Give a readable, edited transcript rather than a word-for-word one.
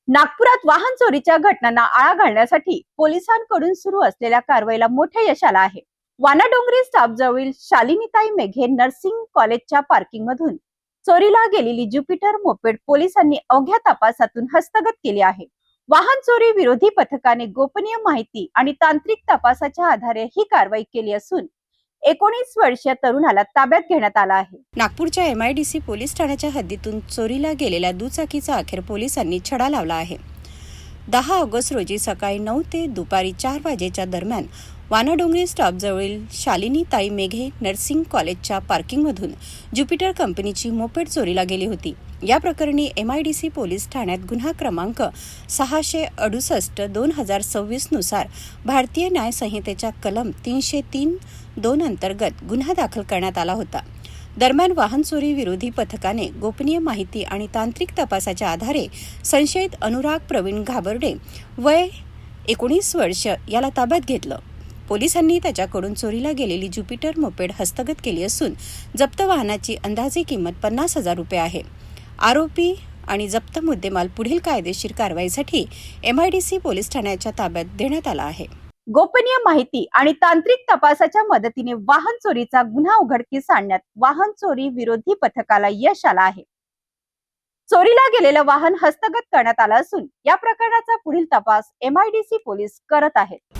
नागपुरात वाहन चोरीच्या घटनांना आळा घालण्यासाठी पोलिसांकडून सुरू असलेल्या कारवाईला मोठे यश आलं आहे. वानाडोंगरी स्टॉप जवळील शालिनीताई मेघे नर्सिंग कॉलेजच्या पार्किंग मधून चोरीला गेलेली ज्युपिटर मोपेड पोलिसांनी अवघ्या तपासातून हस्तगत केली आहे. वाहन चोरी विरोधी पथकाने गोपनीय माहिती आणि तांत्रिक तपासाच्या आधारे ही कारवाई केली असून 19 वर्षीय तरुणाला ताब्यात घेण्यात आला आहे. नागपूरच्या MIDC पोलीस ठाण्याच्या हद्दीतून चोरीला गेलेल्या दुचाकीचा अखेर पोलिसांनी छडा लावला आहे. 10 ऑगस्ट रोजी सकाळी 9 ते दुपारी 4 वाजेच्या दरम्यान वानाडोंगरी स्टॉपजवळील शालिनीताई मेघे नर्सिंग कॉलेजच्या पार्किंगमधून ज्युपिटर कंपनीची मोपेड चोरीला गेली होती. या प्रकरणी MIDC पोलीस ठाण्यात गुन्हा क्रमांक 668/2026 नुसार भारतीय न्याय संहितेच्या कलम 303(2) अंतर्गत गुन्हा दाखल करण्यात आला होता. दरम्यान वाहन चोरी विरोधी पथकाने गोपनीय माहिती आणि तांत्रिक तपासाच्या आधारे संशयित अनुराग प्रवीण घाबर्डे वय 19 वर्ष याला ताब्यात घेतलं. पोलिसांनी त्याच्याकडून चोरीला गेलेली ज्युपिटर मोपेड हस्तगत केली असून जप्त वाहनाची अंदाजे किंमत 50,000 रुपये आहे. आरोपी आणि जप्त मुद्देमाल पुढील कायदेशीर कारवाईसाठी MIDC पोलीस ठाण्याच्या ताब्यात देण्यात आला आहे. गोपनीय माहिती आणि तांत्रिक तपासाच्या मदतीने वाहन चोरीचा गुन्हा उघडकीस आणण्यात वाहन चोरी विरोधी पथकाला यश आलं आहे. चोरीला गेलेलं वाहन हस्तगत करण्यात आलं असून या प्रकरणाचा पुढील तपास MIDC पोलीस करत आहेत.